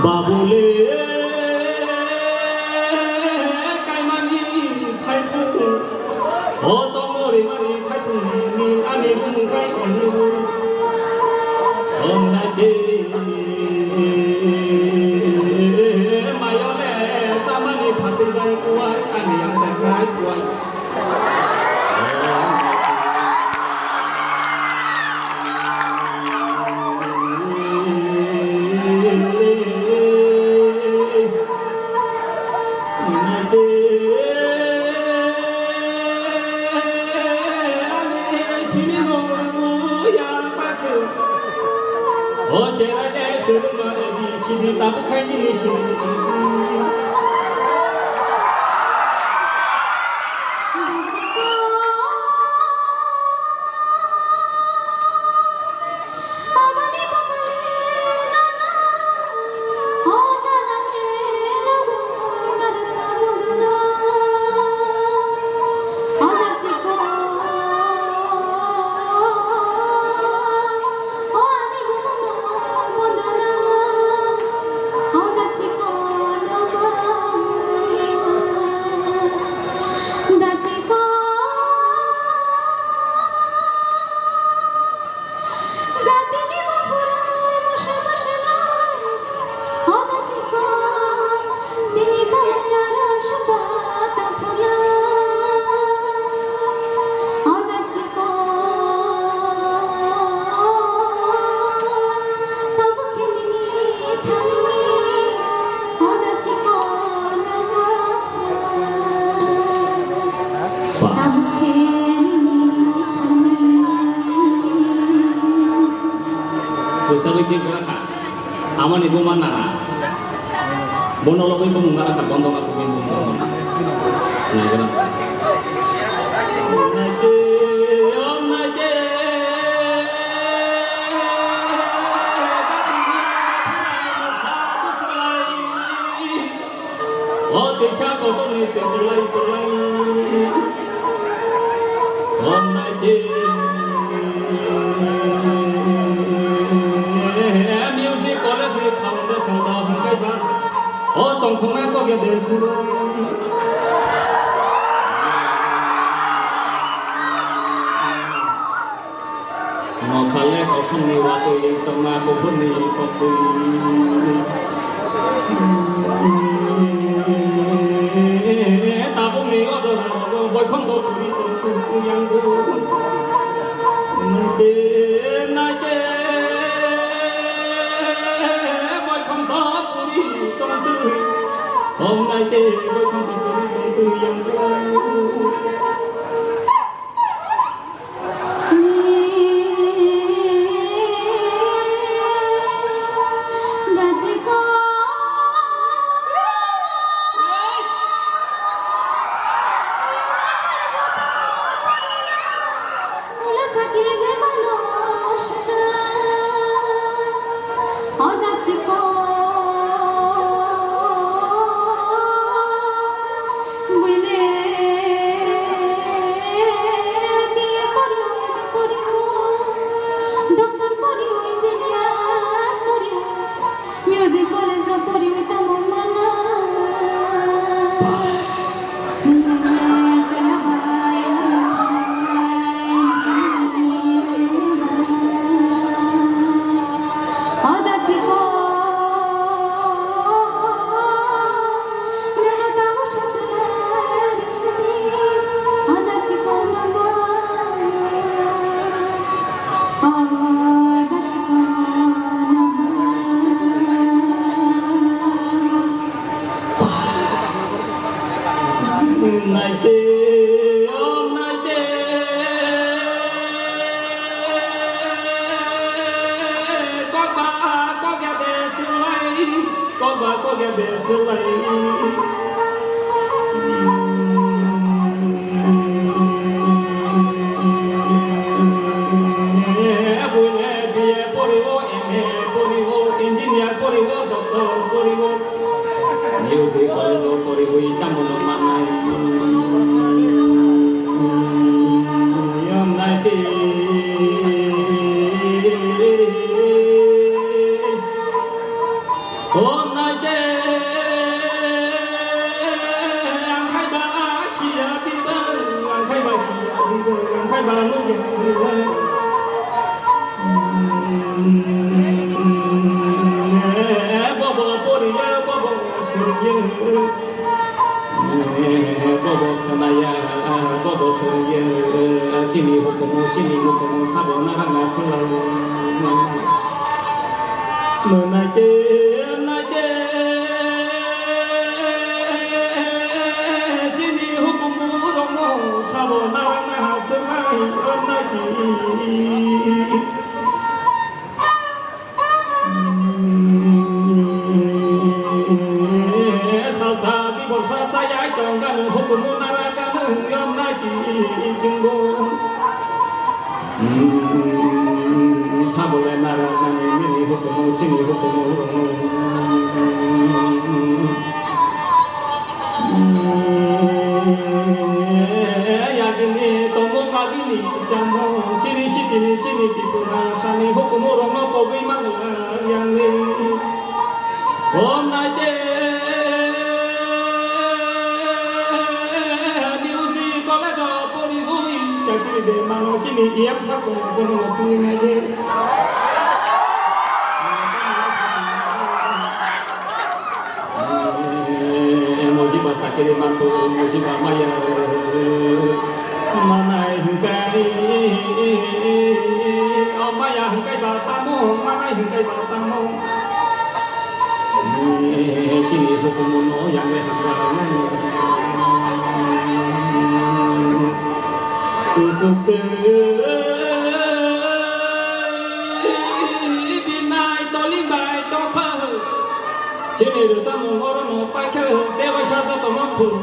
বাবুলে কাইমানি খাইফু ও তমরে মানি খাইফু নি আনি বুংখাই অনু ওমনা দে মায়লে সামানি Fati by কুয়াই আনি আং সাই কুয়াই Tapi kayak gini sih. Sabi gerakan, aman ibu mana? Bono lo ibu mungkin akan bondo aku ibu. Nah gerak. Oh desa kotor ni terlai. Om naik. Oh, tong khong na ko ge de su mo khale ko sung ni wa to yi tong ma ko bun ni ko ku ta bu ni o do ra ko boy khong to ri to ku yang bu na de hôm nay tê với con tình tôi từ dòng có nghe về xưa này engineer poriwo doctor poriwo music college poriwo itamu no manai yam naite oh Sini hukum sabon narang selalu menaje sini hukum rono sabon narang selalu menaje salsa di borsa saya jangan hukum narang yang naji jenggo 사볼래 나라가니 미니 호코모 지니 호코모 야기니 도모가기니 잠모 시리시티니 지니 기쁘나 사니 호코모 롱노 보기 망라 양니 옴나이테 미우지 콜레조 보리부이 자기리데 마노지니 이압사고 보는 것은 Sakit matu musibah maya mana hingkai oh maya hingkai batamu mana hingkai batamu sini hukumu yang lehakan tusuk binai tolimbai tokah sini bersama orang no pakai dewa syasa tomak pun